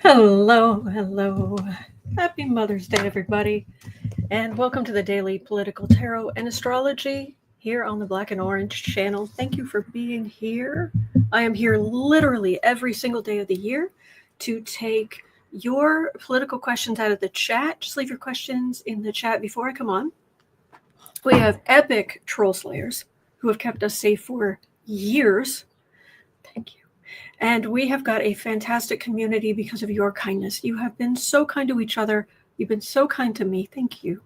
Hello, hello. Happy Mother's Day, everybody. And welcome to the Daily Political Tarot and Astrology here on the Black and Orange channel. Thank you for being here. I am here literally every single day of the year to take your political questions out of the chat. Just leave your questions in the chat before I come on. We have epic troll slayers who have kept us safe for years. Thank you. And we have got a fantastic community because of your kindness. You have been so kind to each other. You've been so kind to me. Thank you.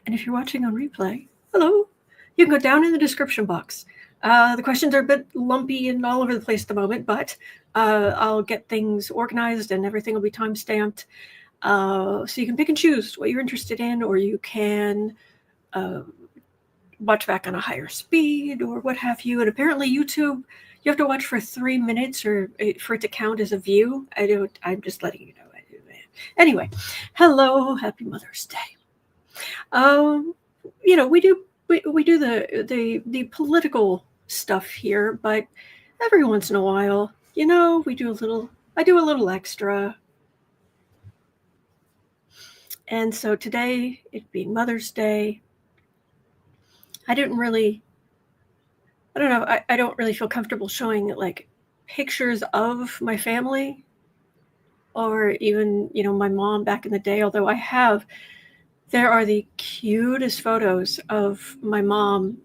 And if you're watching on replay, hello. You can go down in the description box. The questions are a bit lumpy and all over the place at the moment, but I'll get things organized and everything will be time-stamped. So you can pick and choose what you're interested in, or you can watch back on a higher speed or what have you. And apparently YouTube, you have to watch for 3 minutes or for it to count as a view. I'm just letting you know. Anyway, hello, happy Mother's Day. We do the political stuff here, but every once in a while, I do a little extra. And so today, it being Mother's Day, I don't really feel comfortable showing like pictures of my family or even, my mom back in the day, although there are the cutest photos of my mom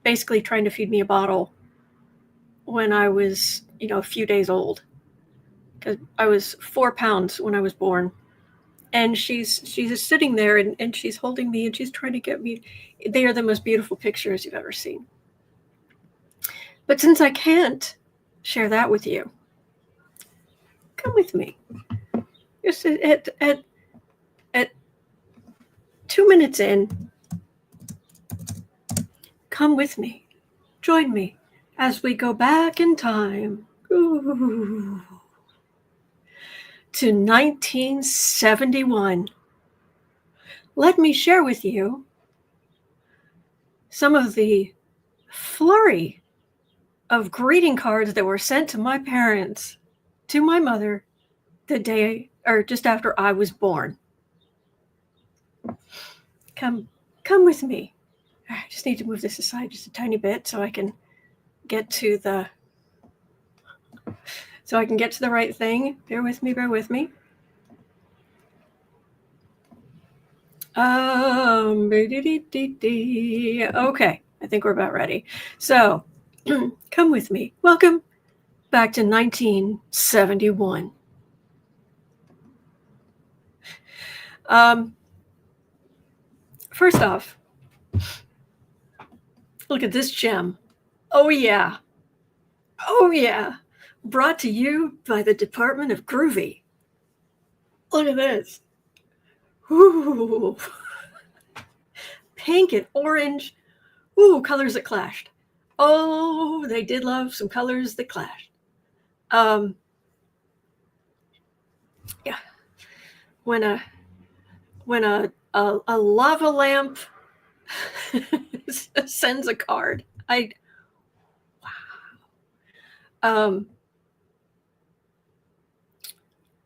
basically trying to feed me a bottle when I was, a few days old, because I was 4 pounds when I was born. And she's just sitting there and she's holding me and she's trying to get me. They are the most beautiful pictures you've ever seen. But since I can't share that with you, come with me. Just at 2 minutes in, come with me. Join me as we go back in time to 1971. Let me share with you some of the flurry of greeting cards that were sent to my parents, to my mother, the day or just after I was born. Come with me. I just need to move this aside just a tiny bit so I can get to the right thing. Bear with me. Okay, I think we're about ready. So, come with me. Welcome back to 1971. First off, look at this gem. Oh yeah. Brought to you by the Department of Groovy. Look at this. Ooh. Pink and orange. Ooh, colors that clashed. Oh, they did love some colors that clashed. Yeah. When a lava lamp sends a card, wow.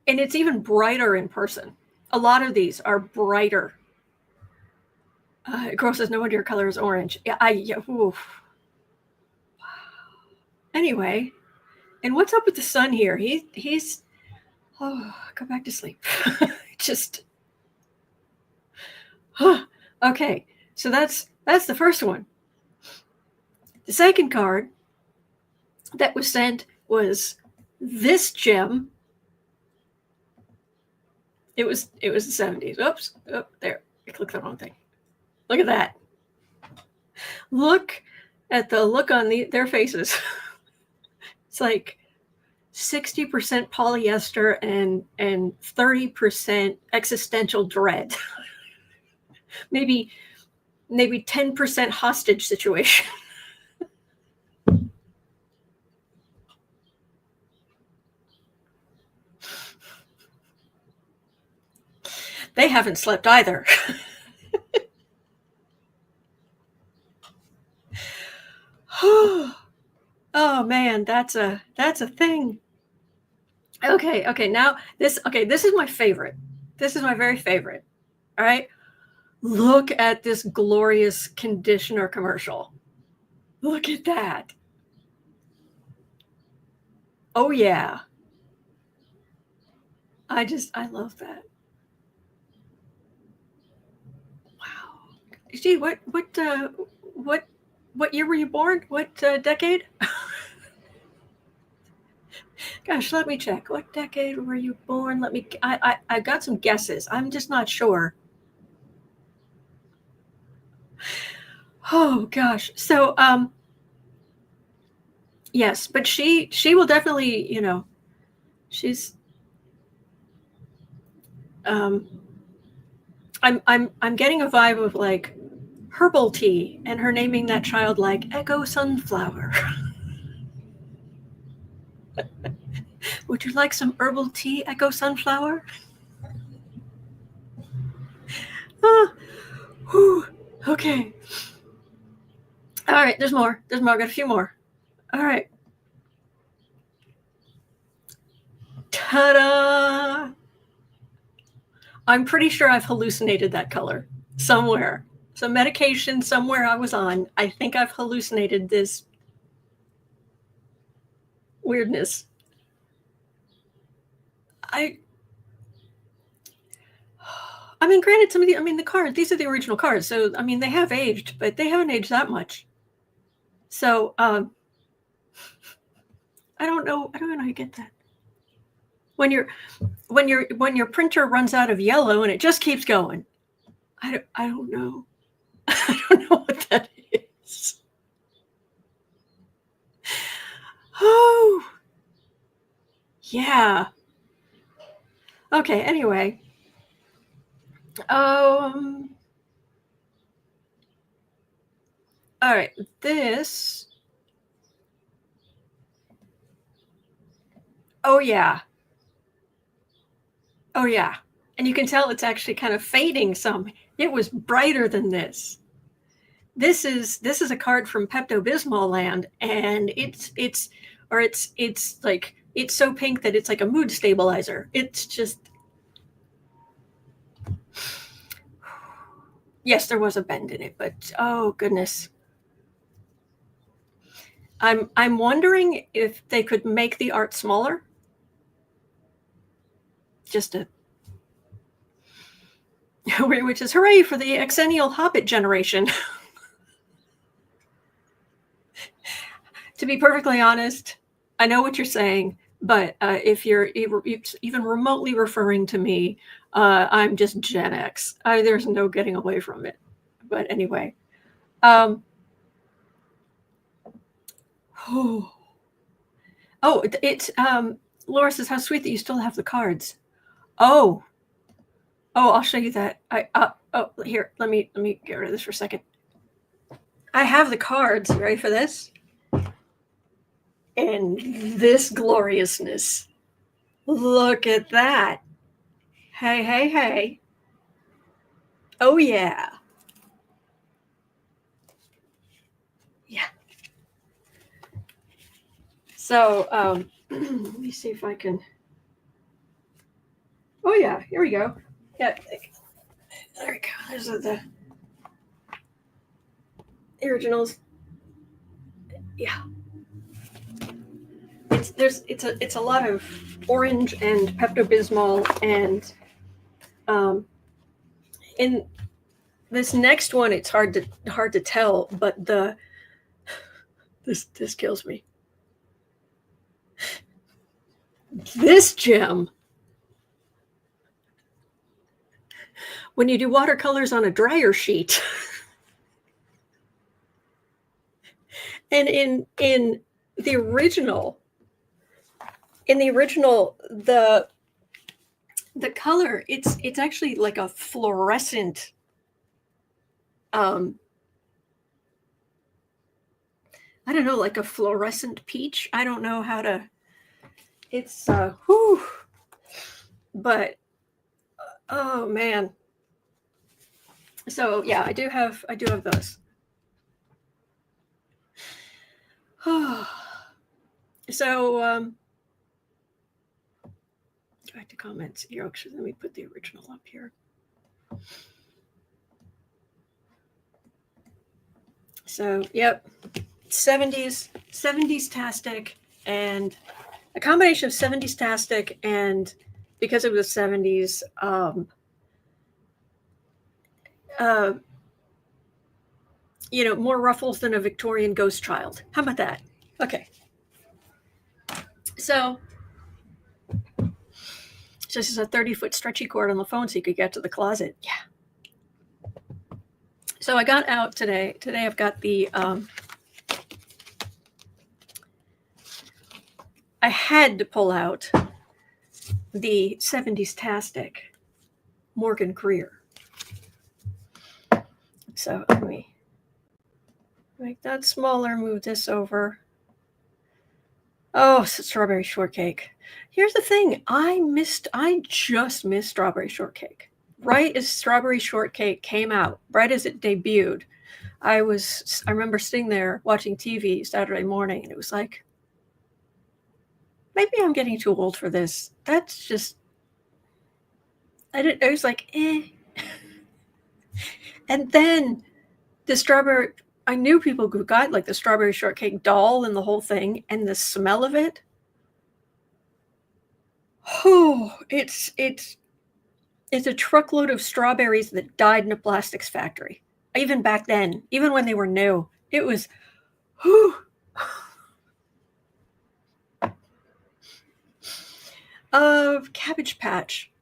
And it's even brighter in person. A lot of these are brighter. Girl says, no wonder your color is orange. Wow. Anyway, and what's up with the sun here? He's go back to sleep. Just okay. So that's the first one. The second card that was sent was this gem. It was the 70s. Oops. Oh, there. I clicked the wrong thing. Look at that. Look at the look on their faces. It's like 60% polyester and 30% existential dread. maybe 10% hostage situation. They haven't slept either. Oh man, that's a thing. Okay. Now this is my favorite. This is my very favorite. All right. Look at this glorious conditioner commercial. Look at that. Oh yeah. I love that. Wow. Gee, what year were you born? What decade? Gosh, let me check. What decade were you born? I got some guesses. I'm just not sure. Oh gosh. So yes, but she will definitely, she's um I'm getting a vibe of like herbal tea and her naming that child like Echo Sunflower. Would you like some herbal tea, Echo Sunflower? Ah, whew, okay. All right, there's more. I got a few more. All right. Ta-da! I'm pretty sure I've hallucinated that color somewhere. Some medication somewhere I was on. I think I've hallucinated this weirdness. I mean, granted, the cards, these are the original cards. So, I mean, they have aged, but they haven't aged that much. So, I don't know how you get that. When your printer runs out of yellow and it just keeps going. I don't know. I don't know what that is. Oh, yeah. Okay, anyway. All right, this. Oh yeah. Oh yeah. And you can tell it's actually kind of fading some. It was brighter than this. This is a card from Pepto-Bismol land, and it's like it's so pink that it's like a mood stabilizer. It's just yes, there was a bend in it, but oh goodness. I'm wondering if they could make the art smaller. Just a which is hooray for the exennial Hobbit generation. To be perfectly honest, I know what you're saying, but if you're even remotely referring to me, I'm just Gen X. There's no getting away from it. But anyway, oh, it's Laura says, "How sweet that you still have the cards." Oh, I'll show you that. Here, let me get rid of this for a second. I have the cards. You ready for this? And this gloriousness. Look at that. Hey. Oh, yeah. Yeah. So, let me see if I can. Oh, yeah. Here we go. Yeah. There we go. There's the originals. Yeah. It's a lot of orange and Pepto-Bismol, and in this next one it's hard to tell, but this kills me. This gem, when you do watercolors on a dryer sheet, and in the original the color, it's actually like a fluorescent I don't know, like a fluorescent peach. I don't know how to. It's whew. But oh man. So yeah, I do have those. So Back to comments. Here, actually, let me put the original up here. So, yep, 70s-tastic, and a combination of 70s-tastic and, because it was 70s, more ruffles than a Victorian ghost child. How about that? Okay. So this is a 30-foot stretchy cord on the phone so you could get to the closet. Yeah. So I got out today. Today I've got the, I had to pull out the 70s-tastic Morgan Greer. So let me make that smaller, move this over. Oh, strawberry shortcake. Here's the thing. I just missed strawberry shortcake. Right as strawberry shortcake came out, right as it debuted, I remember sitting there watching TV Saturday morning, and it was like, maybe I'm getting too old for this. That's just, I was like, eh. And then the strawberry, I knew people who got like the strawberry shortcake doll and the whole thing, and the smell of it. Oh, it's a truckload of strawberries that died in a plastics factory. Even back then, even when they were new, it was, whew. Cabbage Patch.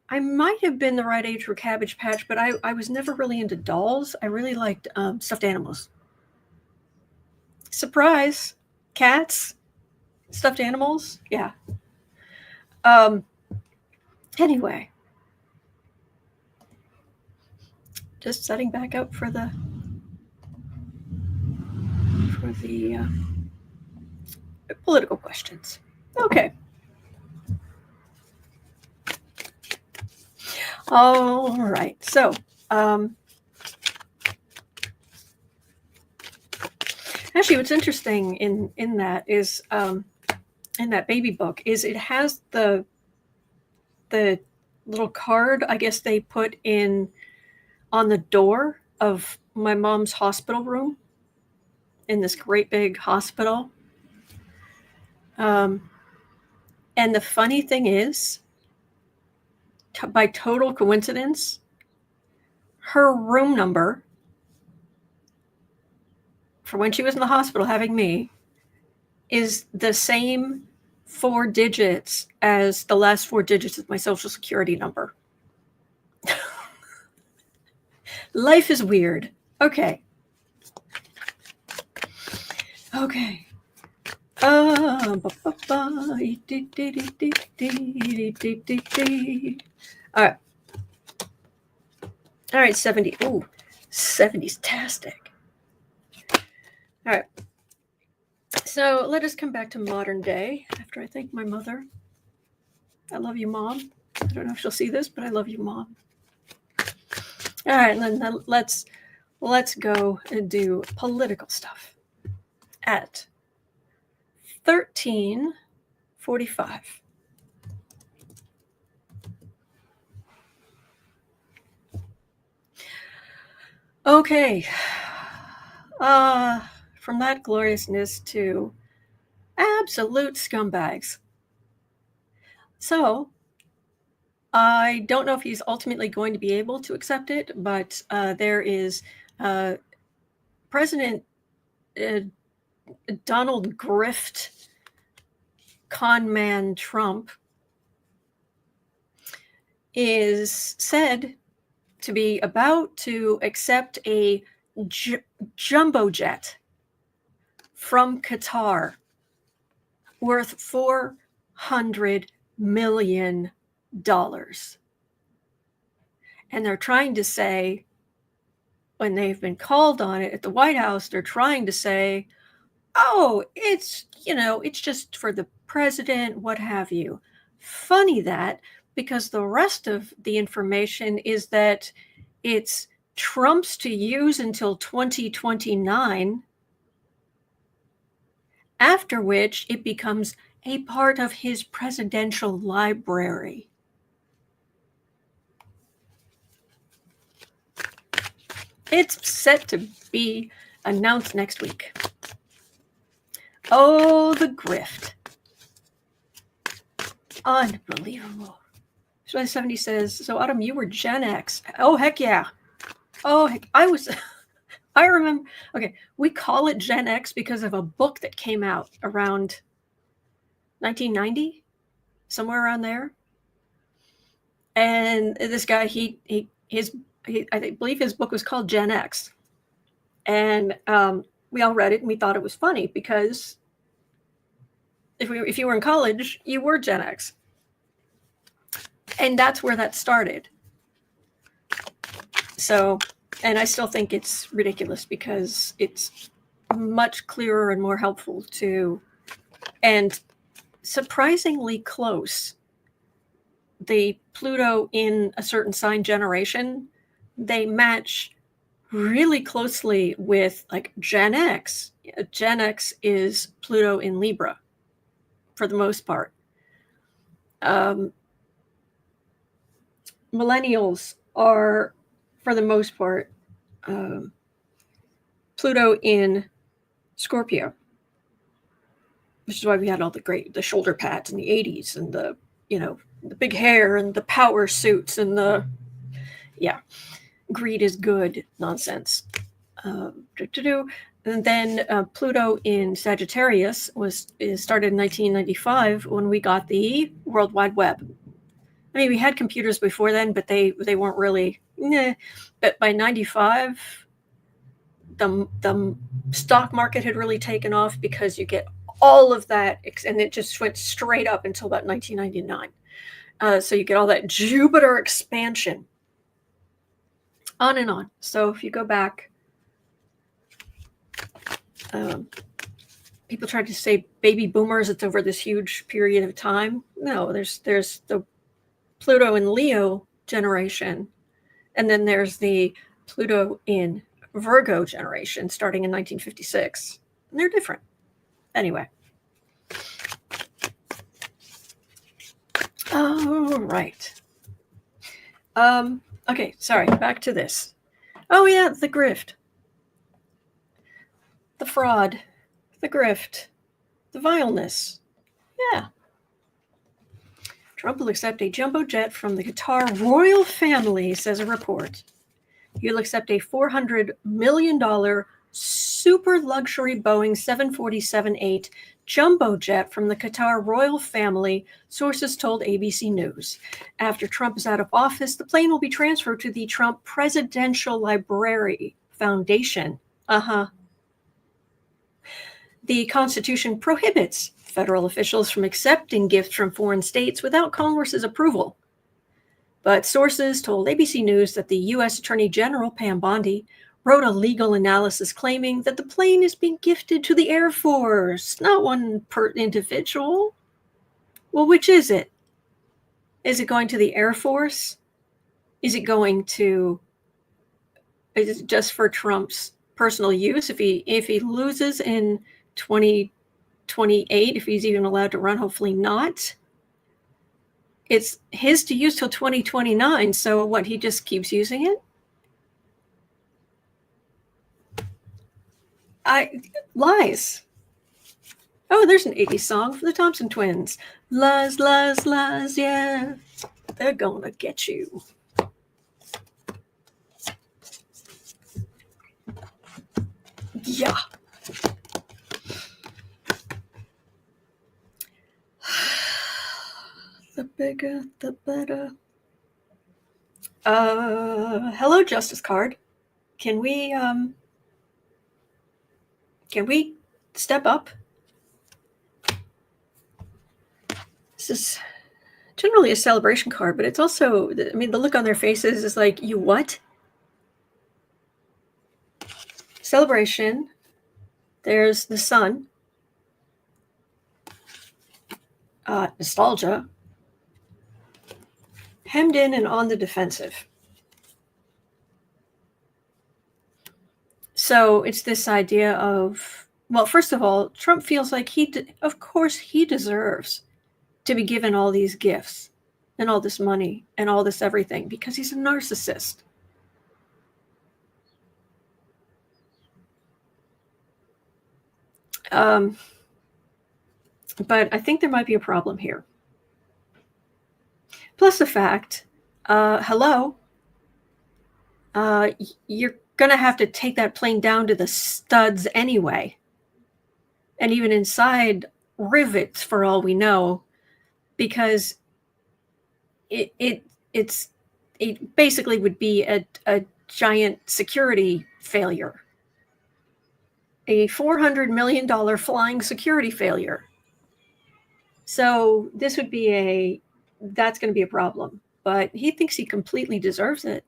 I might have been the right age for Cabbage Patch, but I was never really into dolls. I really liked stuffed animals. Surprise! Cats? Stuffed animals? Yeah. Anyway. Just setting back up for the political questions. Okay. All right. So, actually, what's interesting in that is in that baby book is it has the little card, I guess they put in on the door of my mom's hospital room in this great big hospital. And the funny thing is, by total coincidence, her room number for when she was in the hospital having me is the same 4 digits as the last 4 digits of my social security number. Life is weird. Okay. Okay. All right. All right, 70. Ooh, 70s-tastic. All right. So let us come back to modern day after I thank my mother. I love you, Mom. I don't know if she'll see this, but I love you, Mom. All right, then let's go and do political stuff at 1345. Okay. From that gloriousness to absolute scumbags. So, I don't know if he's ultimately going to be able to accept it, but there is President Donald Grift Conman Trump is said to be about to accept a jumbo jet from Qatar worth $400 million. And they're trying to say, when they've been called on it at the White House, they're trying to say, oh, it's just for the president, what have you. Funny that, because the rest of the information is that it's Trump's to use until 2029, after which it becomes a part of his presidential library. It's set to be announced next week. Oh, the grift. Unbelievable. So 70 says, so Autumn, you were Gen X. Oh, heck yeah. Oh, heck, I remember, okay, we call it Gen X because of a book that came out around 1990, somewhere around there. And this guy, I believe his book was called Gen X. And we all read it and we thought it was funny because if you were in college, you were Gen X. And that's where that started. So, and I still think it's ridiculous because it's much clearer and more helpful to, and surprisingly close. The Pluto in a certain sign generation, they match really closely with like Gen X. Gen X is Pluto in Libra for the most part. Millennials are, for the most part, Pluto in Scorpio, which is why we had all the shoulder pads in the 80s and the big hair and the power suits and greed is good nonsense. And then Pluto in Sagittarius started in 1995 when we got the World Wide Web. I mean, we had computers before then, but they weren't really. But by 95, the stock market had really taken off because you get all of that, and it just went straight up until about 1999. So you get all that Jupiter expansion, on and on. So if you go back, people try to say baby boomers, it's over this huge period of time. No, there's the Pluto in Leo generation, and then there's the Pluto in Virgo generation starting in 1956. And they're different. Anyway. All right. Okay, sorry, back to this. Oh yeah, the grift. The fraud. The grift. The vileness. Yeah. Trump will accept a jumbo jet from the Qatar royal family, says a report. He'll accept a $400 million super luxury Boeing 747-8 jumbo jet from the Qatar royal family, sources told ABC News. After Trump is out of office, the plane will be transferred to the Trump Presidential Library Foundation. The Constitution prohibits federal officials from accepting gifts from foreign states without Congress's approval. But sources told ABC News that the U.S. Attorney General Pam Bondi wrote a legal analysis claiming that the plane is being gifted to the Air Force, not one per individual. Well, which is it? Is it going to the Air Force? Is it just for Trump's personal use? If he loses in 2028, if he's even allowed to run, hopefully not. It's his to use till 2029. So what, he just keeps using it? Lies. Oh, there's an 80s song for the Thompson Twins. Lies, lies, lies, yeah. They're gonna get you. Yeah. The bigger, the better. Hello, Justice Card. Can we step up? This is generally a celebration card, but it's also, I mean, the look on their faces is like, you what? Celebration. There's the sun. Nostalgia. Hemmed in and on the defensive. So it's this idea of Well, first of all, Trump feels like of course he deserves to be given all these gifts and all this money and all this everything because he's a narcissist. But I think there might be a problem here. Plus the fact, hello, you're going to have to take that plane down to the studs anyway. And even inside rivets, for all we know, because it basically would be a giant security failure. A $400 million flying security failure. So this would be that's going to be a problem. But he thinks he completely deserves it.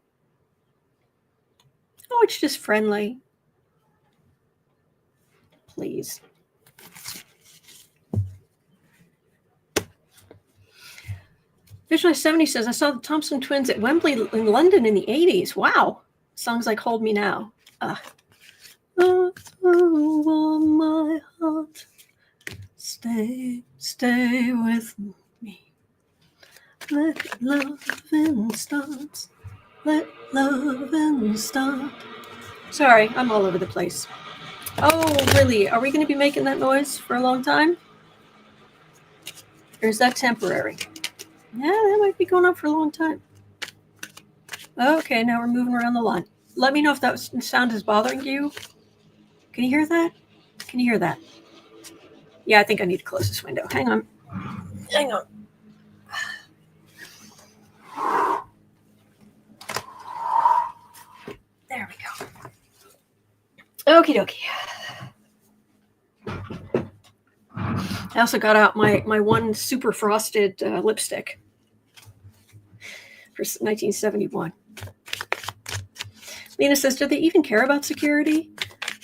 Oh, it's just friendly. Please. Visualize 70 says, I saw the Thompson twins at Wembley in London in the 80s. Wow. Songs like Hold Me Now. Oh, my heart. Stay with me. Let loving start. Let loving start. Sorry, I'm all over the place. Oh, really? Are we going to be making that noise for a long time? Or is that temporary? Yeah, that might be going on for a long time. Okay, now we're moving around the line. Let me know if that sound is bothering you. Can you hear that? Can you hear that? Yeah, I think I need to close this window. Hang on. There we go. Okie dokie. I also got out my one super frosted lipstick for 1971. Lena says, do they even care about security?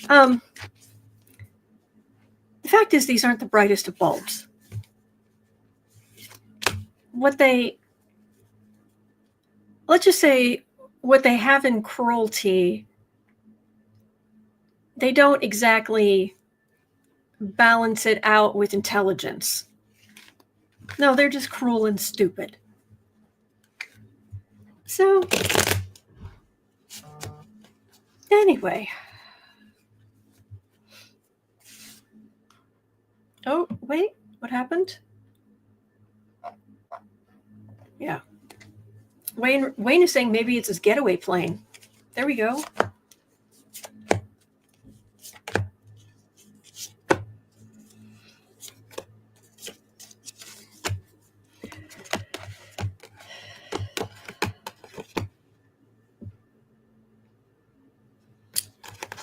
The fact is, these aren't the brightest of bulbs. Let's just say what they have in cruelty, they don't exactly balance it out with intelligence. No, they're just cruel and stupid. So, anyway. Oh, wait, what happened? Yeah. Wayne is saying maybe it's his getaway plane. There we go.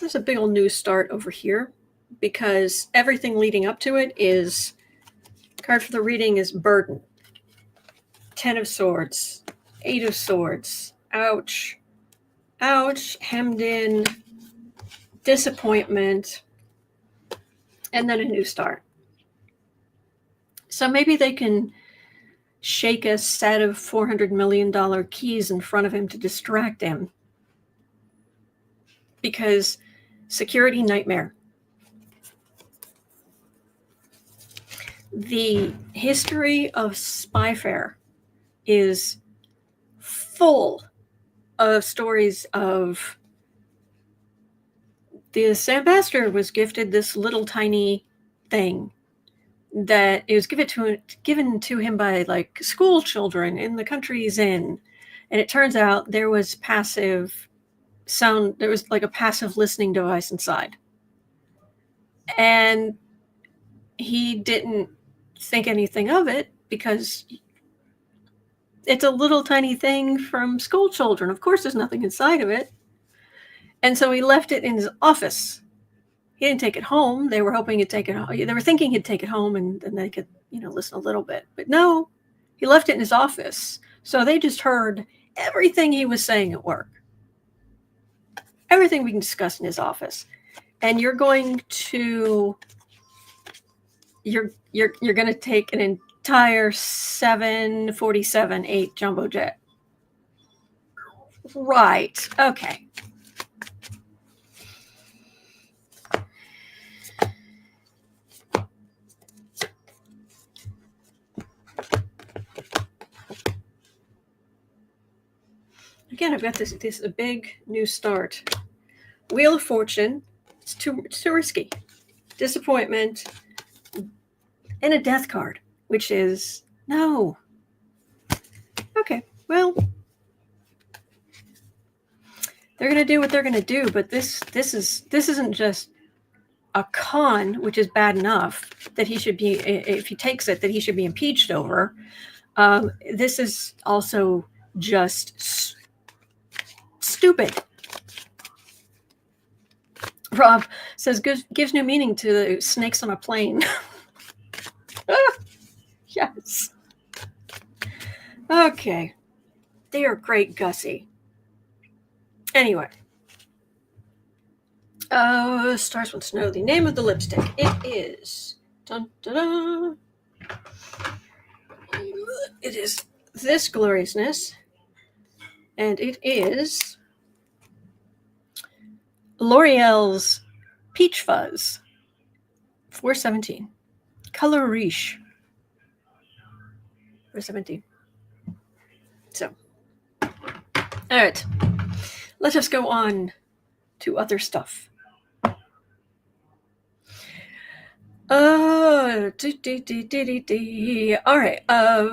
There's a big old news start over here because everything leading up to it is, card for the reading is burden. 10 of Swords, 8 of Swords, ouch, hemmed in, disappointment, and then a new start. So maybe they can shake a set of $400 million keys in front of him to distract him. Because security nightmare. The history of spyfare is full of stories of this ambassador was gifted this little tiny thing that it was given to him by like school children in the country he's in. And it turns out there was passive sound, there was like a passive listening device inside. And he didn't think anything of it because it's a little tiny thing from school children. Of course, there's nothing inside of it. And so he left it in his office. He didn't take it home. They were hoping he'd take it home. They were thinking he'd take it home and they could, listen a little bit. But no, he left it in his office. So they just heard everything he was saying at work. Everything we can discuss in his office. And you're going to take an entire 747-8 jumbo jet. Right. Okay. again, I've got this a big new start. Wheel of Fortune. It's too risky. Disappointment. And a death card, which is no. Okay, well, they're going to do what they're going to do, but this isn't just a con, which is bad enough that he should be, if he takes it, that he should be impeached over. This is also just stupid. Rob says, gives new meaning to the snakes on a plane. Yes. Okay. They are great, Gussie. Anyway. Stars wants to know the name of the lipstick. It is... Dun, dun, dun. It is This Gloriousness. And it is L'Oreal's Peach Fuzz. $4.17. Color Riche. $4.17. So, all right. Let us go on to other stuff. All right.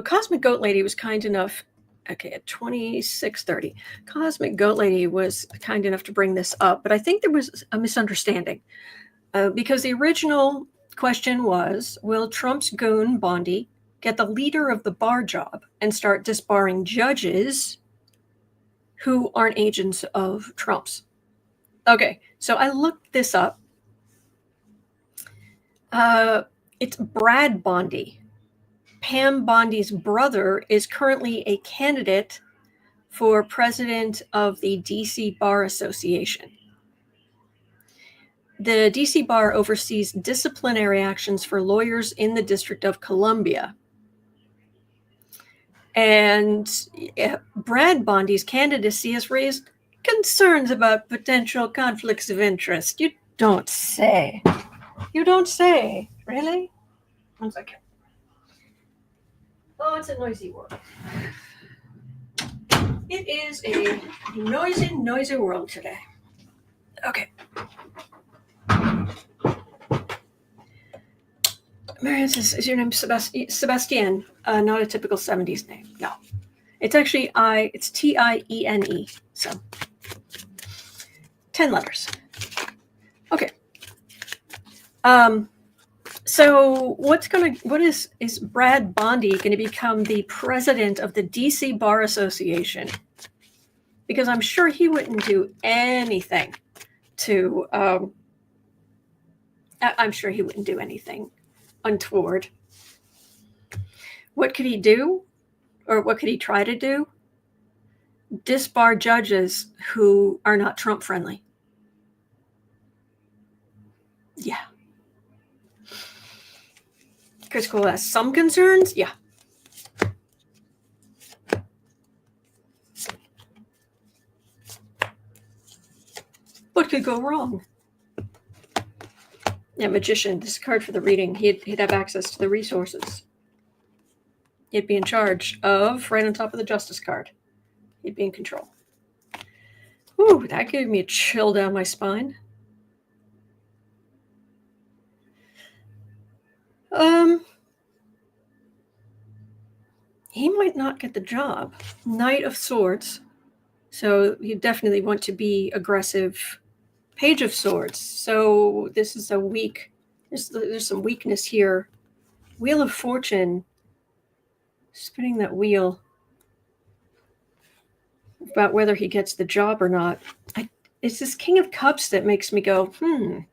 Cosmic Goat Lady was kind enough. Okay, at 26:30, Cosmic Goat Lady was kind enough to bring this up, but I think there was a misunderstanding because the original question was, will Trump's goon Bondi get the leader of the bar job and start disbarring judges who aren't agents of Trump's? Okay, so I looked this up. It's Brad Bondi. Pam Bondi's brother is currently a candidate for president of the DC Bar Association. The DC Bar oversees disciplinary actions for lawyers in the District of Columbia. And Brad Bondi's candidacy has raised concerns about potential conflicts of interest. You don't say. You don't say. Really? 1 second. Oh, it's a noisy world. It is a noisy, noisy world today. Okay. Marianne says, is your name Sebastian? Not a typical 70s name. No. It's actually it's Tiene. So 10 letters. Okay. So what is Brad Bondi going to become the president of the DC Bar Association? Because I'm sure he wouldn't do anything to, I'm sure he wouldn't do anything untoward. What could he do? Or what could he try to do? Disbar judges who are not Trump friendly. Yeah. Chris Cole has some concerns. Yeah. What could go wrong? Yeah, Magician, this card for the reading. He'd have access to the resources. He'd be in charge of, right on top of the Justice card. He'd be in control. Ooh, that gave me a chill down my spine. He might not get the job. Knight of Swords. So you definitely want to be aggressive. Page of Swords. So this is a weak, there's some weakness here. Wheel of Fortune. Spinning that wheel about whether he gets the job or not. It's this King of Cups that makes me go, And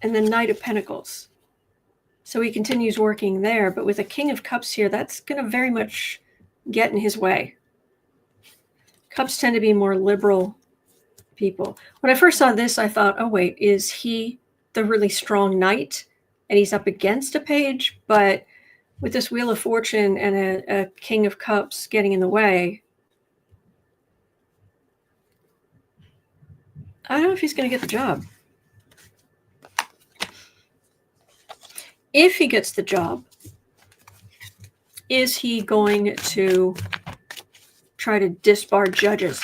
then Knight of Pentacles. So he continues working there, but with a King of Cups here, that's going to very much get in his way. Cups tend to be more liberal people. When I first saw this, I thought, oh wait, is he the really strong knight? And he's up against a page, but with this Wheel of Fortune and a King of Cups getting in the way, I don't know if he's going to get the job. If he gets the job, is he going to try to disbar judges.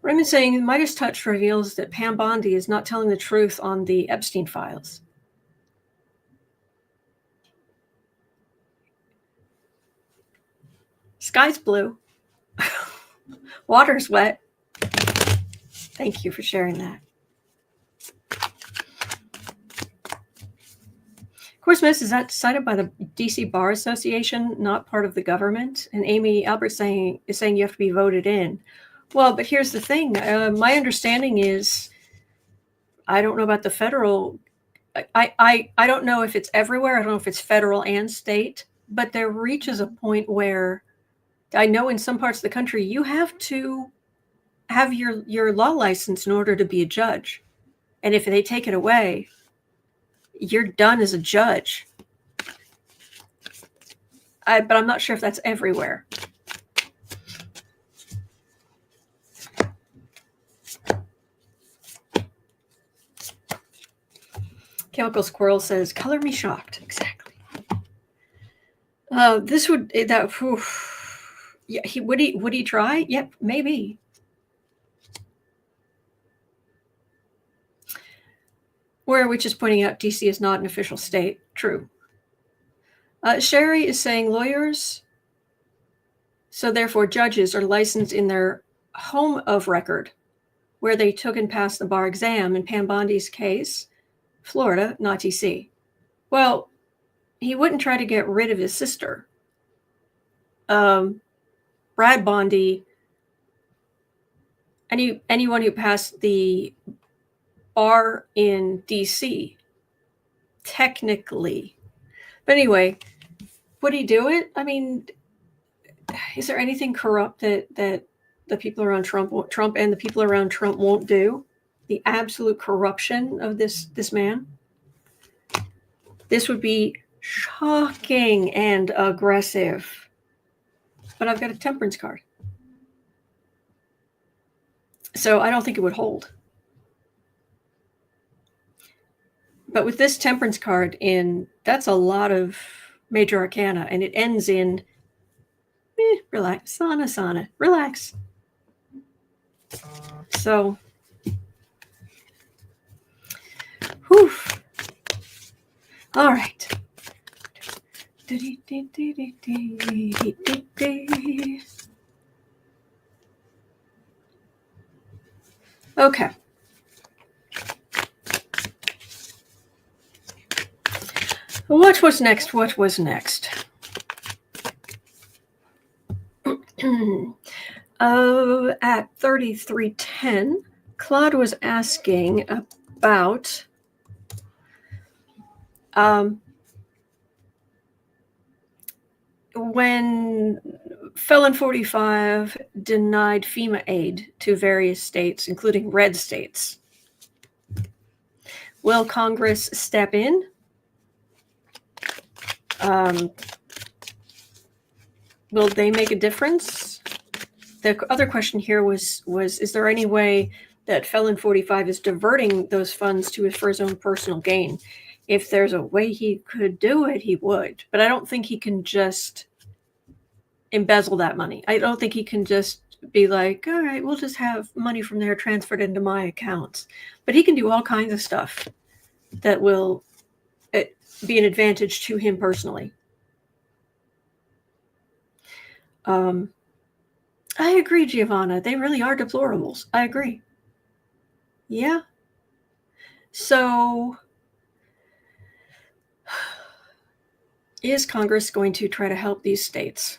Raymond saying Midas Touch reveals that Pam Bondi is not telling the truth on the Epstein files. Sky's blue. Water's wet. Thank you for sharing that. Of course, Miss, is that decided by the DC Bar Association, not part of the government? And Amy Albert is saying you have to be voted in. Well, but here's the thing. My understanding is, I don't know about the federal. I don't know if it's everywhere. I don't know if it's federal and state, but there reaches a point where I know in some parts of the country, you have to have your law license in order to be a judge. And if they take it away, you're done as a judge. But I'm not sure if that's everywhere. Chemical Squirrel says, color me shocked. Exactly. This would, that, yeah, would he try? Yep, maybe. Where which is pointing out DC is not an official state. True. Sherry is saying lawyers, so therefore judges, are licensed in their home of record, where they took and passed the bar exam. In Pam Bondi's case, Florida, not DC. Well, he wouldn't try to get rid of his sister. Brad Bondi, anyone who passed the bar in DC, technically. But anyway, would he do it? I mean, is there anything corrupt that the people around Trump and the people around Trump won't do? The absolute corruption of this man. This would be shocking and aggressive. But I've got a temperance card. So I don't think it would hold. But with this temperance card that's a lot of major arcana, and it ends in relax, sauna, relax. So, whew. All right. Okay. What was next? At 3310, Claude was asking about when Felon 45 denied FEMA aid to various states, including red states. Will Congress step in? Will they make a difference? The other question here was is there any way that Felon 45 is diverting those funds for his own personal gain? If there's a way he could do it, he would. But I don't think he can just embezzle that money. I don't think he can just be like, all right, we'll just have money from there transferred into my accounts. But he can do all kinds of stuff that will be an advantage to him personally. I agree, Giovanna. They really are deplorables. I agree. Yeah. So, is Congress going to try to help these states?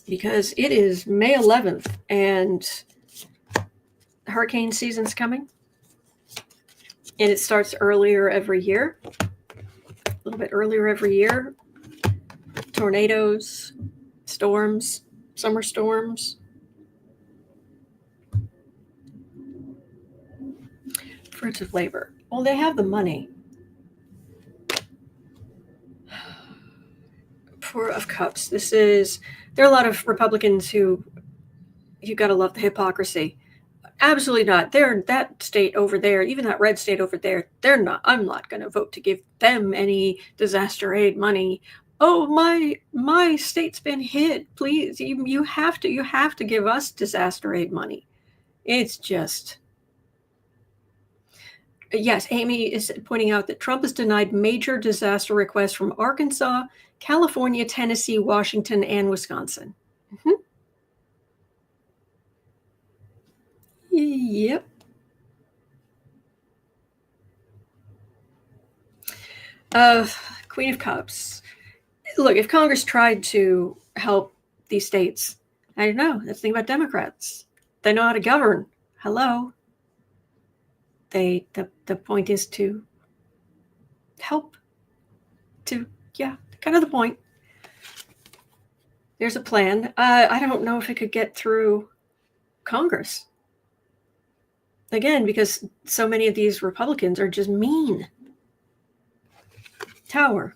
Because it is May 11th and hurricane season's coming. And it starts earlier every year, a little bit earlier every year. Tornadoes, storms, summer storms. Fruits of labor. Well, they have the money. Four of Cups. There are a lot of Republicans who, you got to love the hypocrisy. Absolutely not. They're that state over there, even that red state over there. They're not. I'm not going to vote to give them any disaster aid money. Oh, my state's been hit. Please, you have to give us disaster aid money. It's just. Yes, Amy is pointing out that Trump has denied major disaster requests from Arkansas, California, Tennessee, Washington, and Wisconsin. Mm-hmm. Yep. Queen of Cups. Look, if Congress tried to help these states, I don't know. That's the thing about Democrats. They know how to govern. Hello. The point is to help. Kind of the point. There's a plan. I don't know if it could get through Congress. Again, because so many of these Republicans are just mean. Tower,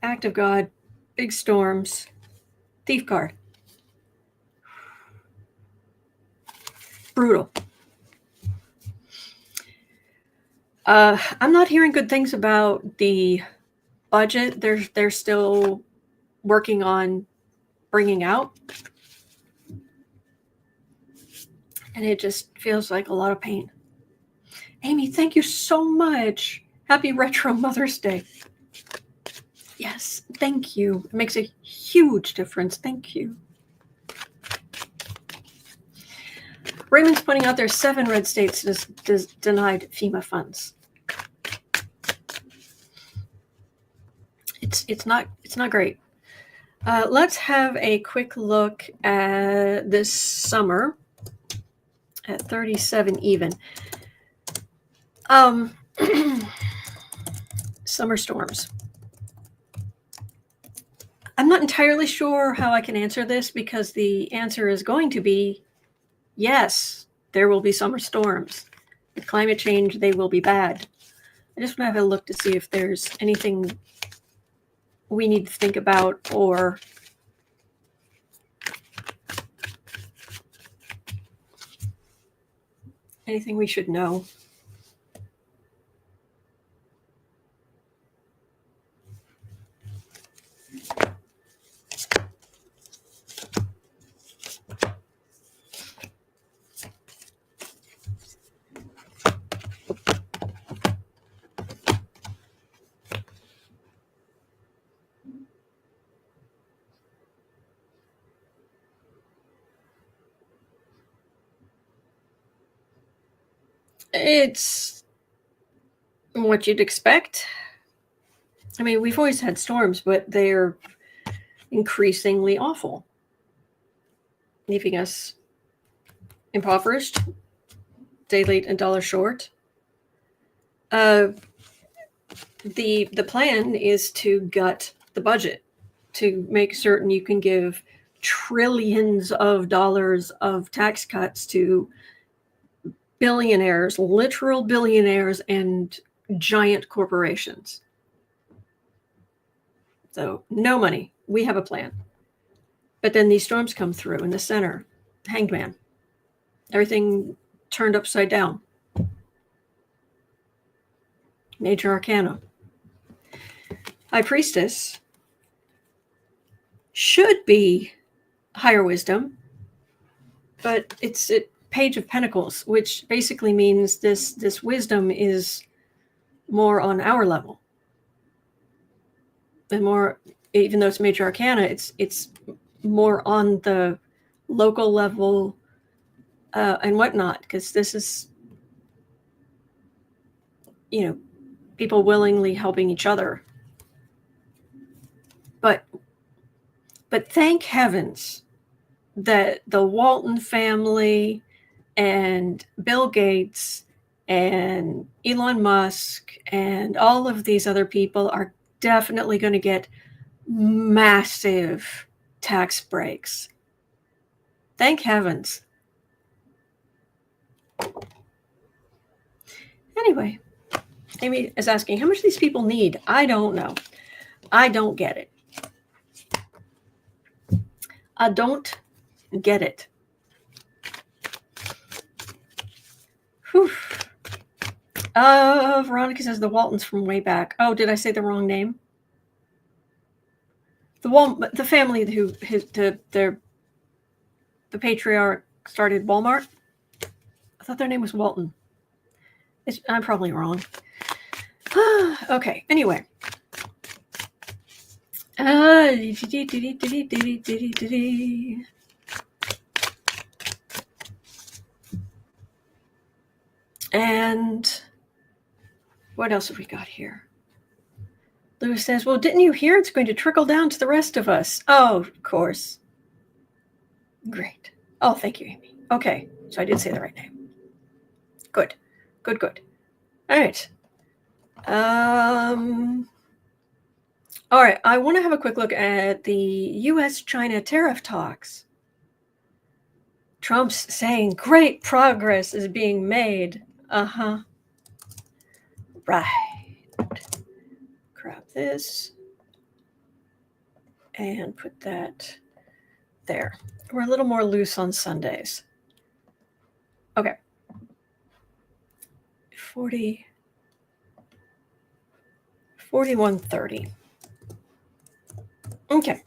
Act of God, big storms, thief card. Brutal. I'm not hearing good things about the budget. They're still working on bringing out. And it just feels like a lot of pain. Amy, thank you so much. Happy Retro Mother's Day. Yes, thank you. It makes a huge difference. Thank you. Raymond's pointing out there's 7 red states denied FEMA funds. It's not great. Let's have a quick look at this summer at 37 even. Summer storms. I'm not entirely sure how I can answer this because the answer is going to be yes, there will be summer storms. With climate change, they will be bad. I just want to have a look to see if there's anything we need to think about or anything we should know. It's what you'd expect. I mean, we've always had storms, but they're increasingly awful, leaving us impoverished, day late and dollar short. The plan is to gut the budget, to make certain you can give trillions of dollars of tax cuts to billionaires, literal billionaires, and giant corporations. So no money. We have a plan. But then these storms come through in the center. Hanged man. Everything turned upside down. Major Arcana. High Priestess should be higher wisdom, but it's a Page of Pentacles, which basically means this wisdom is more on our level. And more, even though it's Major Arcana, it's more on the local level and whatnot, because this is, people willingly helping each other. But thank heavens that the Walton family and Bill Gates and Elon Musk and all of these other people are definitely going to get massive tax breaks. Thank heavens. Anyway, Amy is asking, how much these people need? I don't know. I don't get it. I don't get it. Whew. Veronica says the Waltons from way back. Oh, did I say the wrong name? The family who the patriarch started Walmart. I thought their name was Walton. I'm probably wrong. Okay. Anyway. And what else have we got here? Lewis says, well, didn't you hear it's going to trickle down to the rest of us? Oh, of course. Great. Oh, thank you, Amy. Okay. So I did say the right name. Good. Good, good. All right. All right. I want to have a quick look at the U.S.-China tariff talks. Trump's saying great progress is being made. Uh-huh. Right. Grab this and put that there. We're a little more loose on Sundays. Okay. 4130. Okay.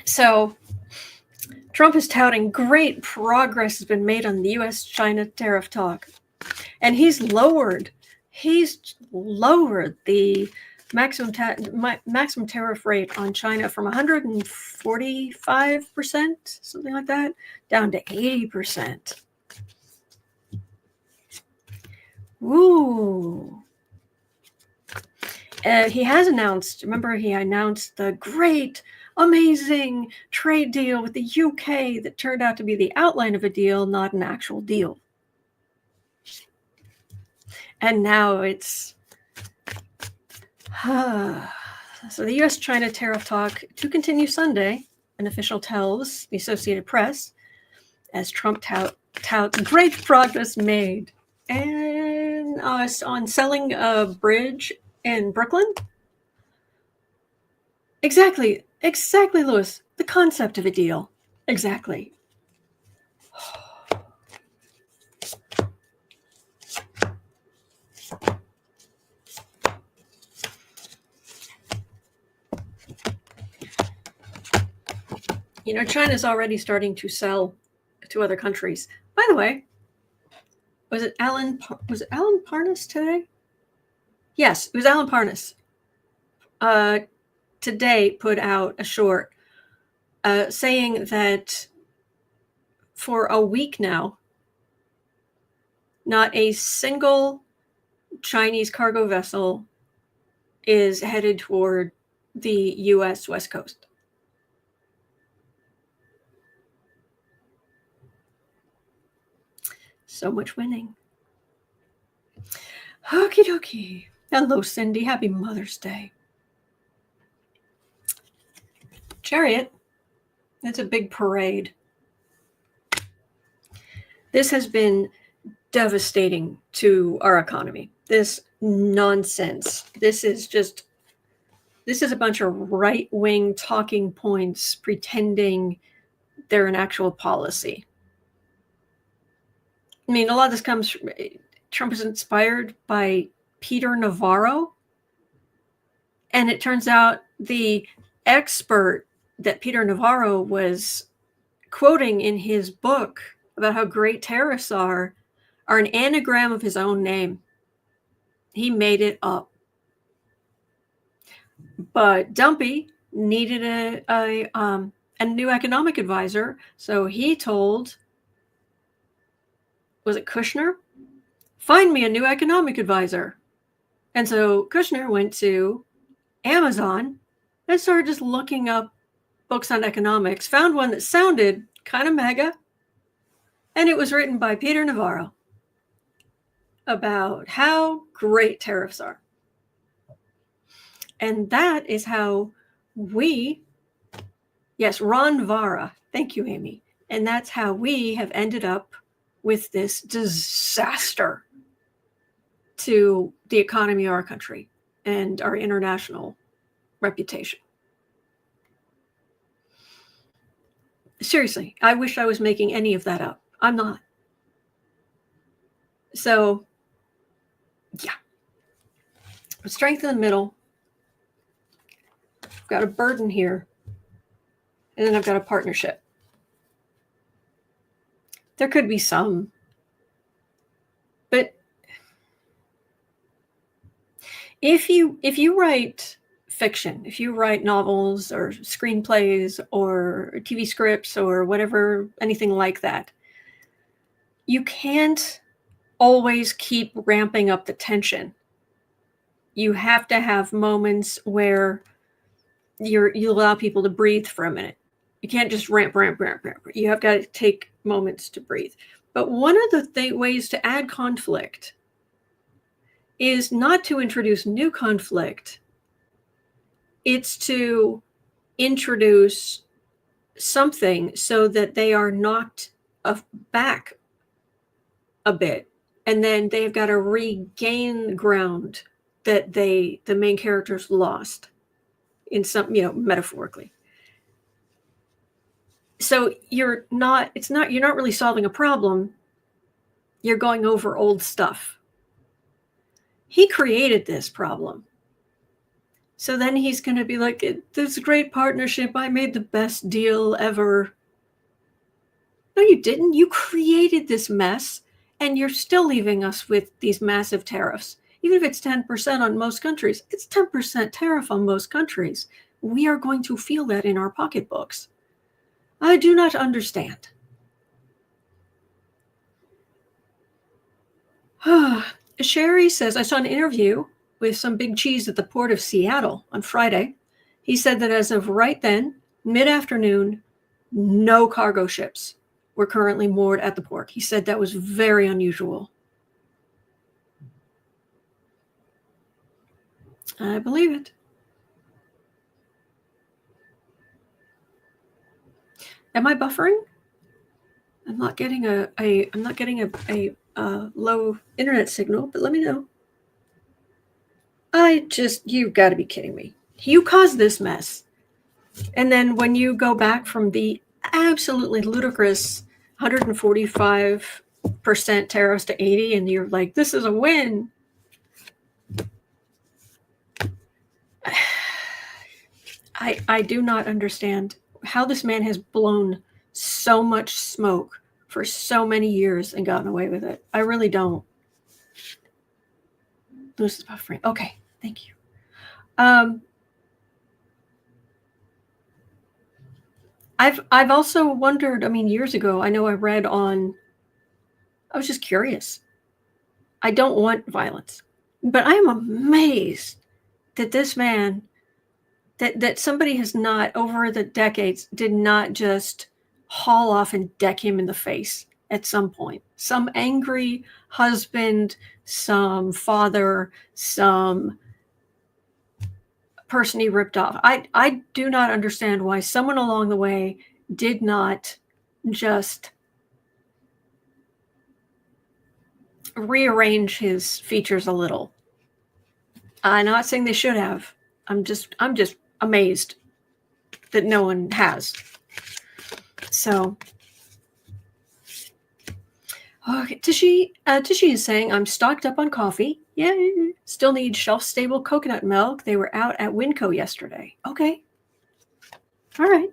So Trump is touting great progress has been made on the U.S.-China tariff talk. And he's lowered the maximum tariff rate on China from 145%, something like that, down to 80%. Ooh. He has announced, remember he announced the great, amazing trade deal with the UK that turned out to be the outline of a deal, not an actual deal. And now it's... So the U.S.-China tariff talk to continue Sunday, an official tells the Associated Press, as Trump touts great progress made. And on selling a bridge in Brooklyn? Exactly, Lewis. The concept of a deal. Exactly. You know, China's already starting to sell to other countries. By the way, was it Alan Parnas today? Yes, it was Alan Parnas. Today put out a short saying that for a week now, not a single Chinese cargo vessel is headed toward the U.S. West Coast. So much winning. Okie dokie. Hello, Cindy. Happy Mother's Day. Chariot. It's a big parade. This has been devastating to our economy. This nonsense. This is a bunch of right-wing talking points pretending they're an actual policy. I mean, a lot of this comes from, Trump is inspired by Peter Navarro. And it turns out the expert that Peter Navarro was quoting in his book about how great tariffs are an anagram of his own name. He made it up. But Dumpy needed a new economic advisor, so he told, was it Kushner? Find me a new economic advisor. And so Kushner went to Amazon and started just looking up books on economics, found one that sounded kind of mega, and it was written by Peter Navarro about how great tariffs are. And that is how Ron Vara, thank you, Amy. And that's how we have ended up with this disaster to the economy of our country and our international reputation. Seriously, I wish I was making any of that up. I'm not. So, yeah. Strength in the middle. I've got a burden here. And then I've got a partnership. There could be some. But if you write fiction, if you write novels or screenplays or TV scripts or whatever, anything like that, you can't always keep ramping up the tension. You have to have moments where you allow people to breathe for a minute. You can't just ramp. You have got to take moments to breathe. But one of the ways to add conflict is not to introduce new conflict. It's to introduce something so that they are knocked back a bit, and then they've got to regain ground that the main characters lost in some, metaphorically. So you're not really solving a problem. You're going over old stuff. He created this problem. So then he's going to be like, this is a great partnership. I made the best deal ever. No, you didn't. You created this mess, and you're still leaving us with these massive tariffs. Even if it's 10% on most countries, it's 10% tariff on most countries. We are going to feel that in our pocketbooks. I do not understand. Sherry says, I saw an interview with some big cheese at the port of Seattle on Friday. He said that as of right then, mid-afternoon, no cargo ships were currently moored at the port. He said that was very unusual. I believe it. Am I buffering? I'm not getting a low internet signal, but let me know. You've got to be kidding me. You caused this mess. And then when you go back from the absolutely ludicrous 145% tariffs to 80, and you're like, this is a win. I do not understand how this man has blown so much smoke for so many years and gotten away with it. I really don't. This is buffering. Okay, thank you. I've also wondered, years ago, I know I read on, I was just curious. I don't want violence, but I am amazed that this man, that somebody has not, over the decades, did not just haul off and deck him in the face at some point. Some angry husband, some father, some person he ripped off. I do not understand why someone along the way did not just rearrange his features a little. I'm not saying they should have. I'm just amazed that no one has. So, okay, Tishy is saying, I'm stocked up on coffee. Yeah, still need shelf-stable coconut milk. They were out at Winco yesterday. Okay. All right.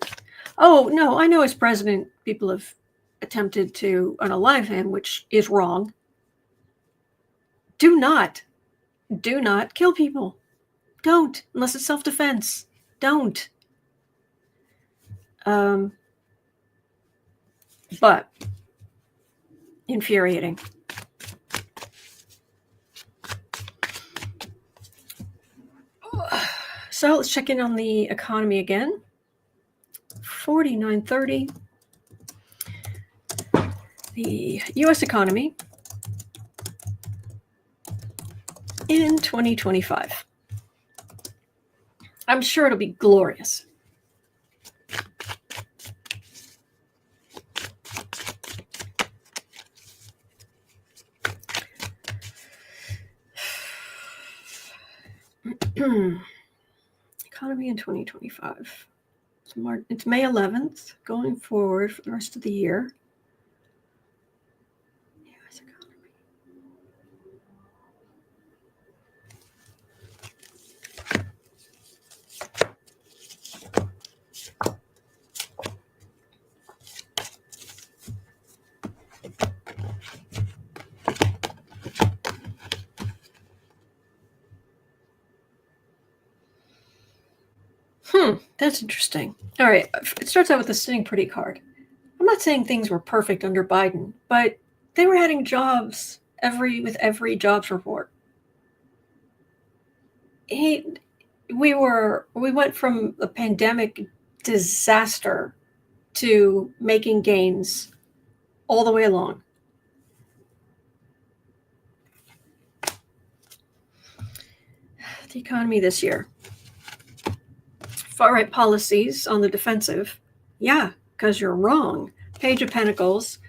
Oh, no, I know as president, people have attempted to unalive him, which is wrong. Do not kill people. Don't, unless it's self-defense. Don't. But infuriating. So let's check in on the economy again. 49.30. The U.S. economy in 2025. I'm sure it'll be glorious. Economy in 2025. It's May 11th, going forward for the rest of the year. U.S. economy. That's interesting. All right. It starts out with the sitting pretty card. I'm not saying things were perfect under Biden, but they were adding jobs with every jobs report. We went from a pandemic disaster to making gains all the way along. The economy this year. Far-right policies on the defensive. Yeah, because you're wrong. Page of Pentacles.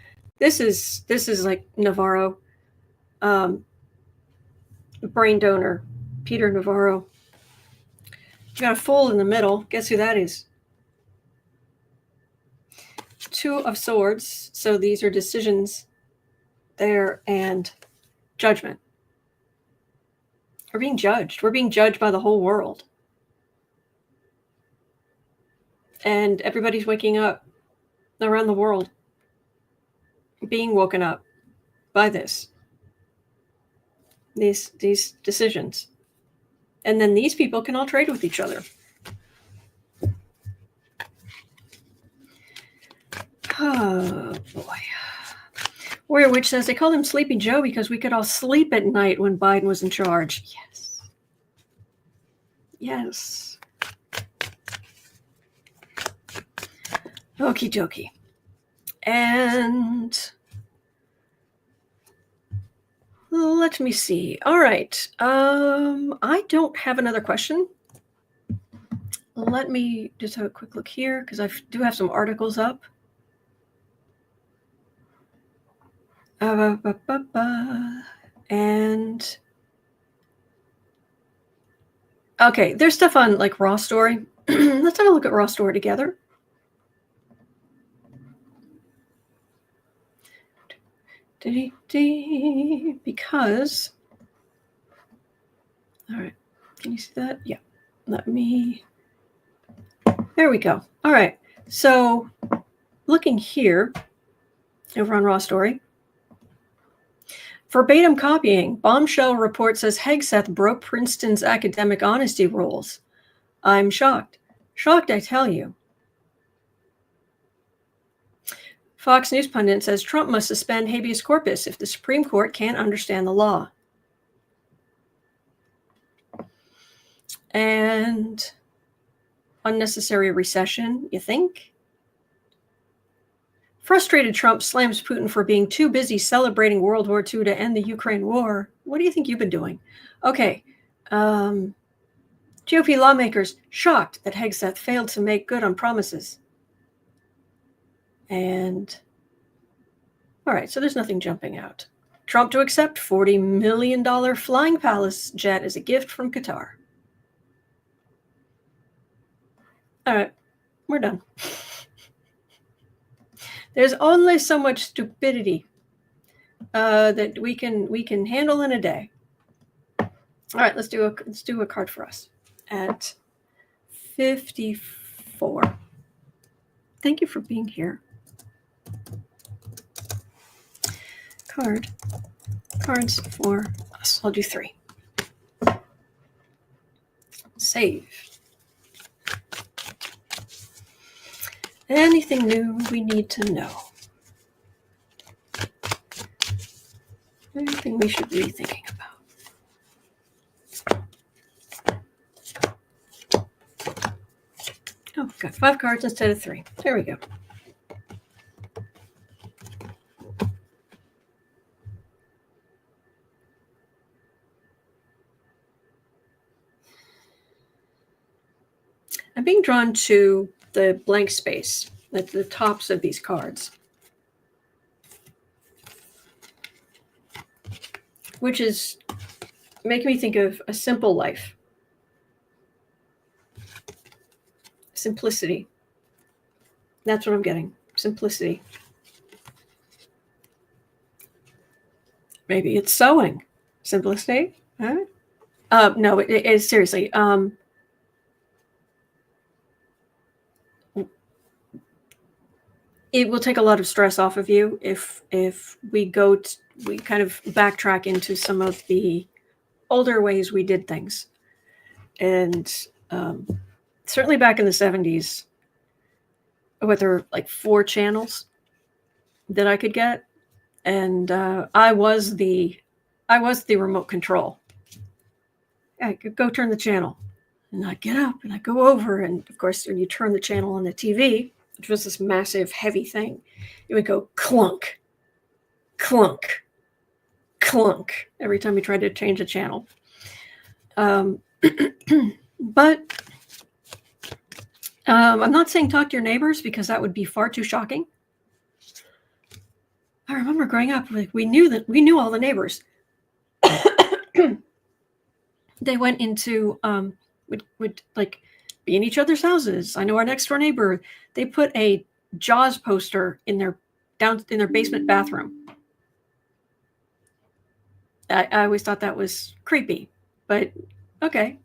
This is like Navarro. Brain donor. Peter Navarro. You got a Fool in the middle. Guess who that is? Two of Swords. So these are decisions there and judgment. We're being judged. We're being judged by the whole world. And everybody's waking up around the world, being woken up by these decisions. And then these people can all trade with each other. Oh, boy. Warrior Witch says, they called him Sleepy Joe because we could all sleep at night when Biden was in charge. Yes. Yes. Okie dokie. And let me see. All right. I don't have another question. Let me just have a quick look here because I do have some articles up. And okay, there's stuff on like Raw Story. Let's have a look at Raw Story together. Because, all right, can you see that? Yeah, there we go. All right, so looking here over on Raw Story, verbatim copying, bombshell report says Hegseth broke Princeton's academic honesty rules. I'm shocked. Shocked, I tell you. Fox News pundit says Trump must suspend habeas corpus if the Supreme Court can't understand the law. And unnecessary recession, you think? Frustrated Trump slams Putin for being too busy celebrating World War II to end the Ukraine war. What do you think you've been doing? Okay. GOP lawmakers shocked that Hegseth failed to make good on promises. And, all right, so there's nothing jumping out. Trump to accept $40 million Flying Palace jet as a gift from Qatar. All right, we're done. There's only so much stupidity that we can handle in a day. All right, let's do a card for us at 54. Thank you for being here. Cards for us. I'll do 3. Save. Anything new we need to know? Anything we should be thinking about? Oh, got 5 cards instead of 3. There we go. I'm being drawn to the blank space at the tops of these cards, which is making me think of a simple life. Simplicity. That's what I'm getting. Simplicity. Maybe it's sewing. Simplicity. Huh? No, it is seriously. It will take a lot of stress off of you if we kind of backtrack into some of the older ways we did things, and certainly back in the 70s, what, there were like 4 channels that I could get, and I was the remote control. I could go turn the channel, and I'd get up and I'd go over, and of course, when you turn the channel on the TV, which was this massive, heavy thing, it would go clunk, clunk, clunk every time you tried to change a channel. But I'm not saying talk to your neighbors, because that would be far too shocking. I remember growing up, like, we knew all the neighbors. They went into would like be in each other's houses. I know our next door neighbor, they put a Jaws poster in their basement bathroom. I always thought that was creepy, but okay.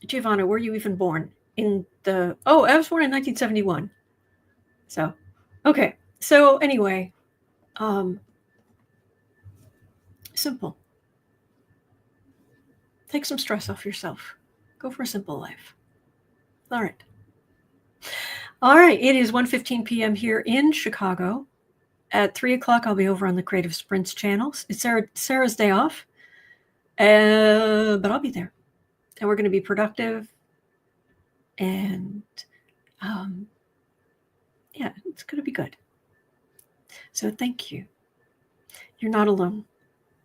Giovanna, were you even born in the? Oh, I was born in 1971. So, okay. So anyway, simple. Take some stress off yourself. Go for a simple life. All right. All right. It is 1:15 p.m. here in Chicago. At 3 o'clock, I'll be over on the Creative Sprints channels. It's Sarah's day off, but I'll be there, and we're going to be productive. And yeah, it's going to be good. So thank you. You're not alone.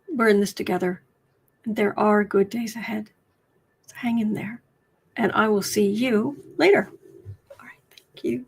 We're in this together. There are good days ahead. So hang in there. And I will see you later. All right. Thank you.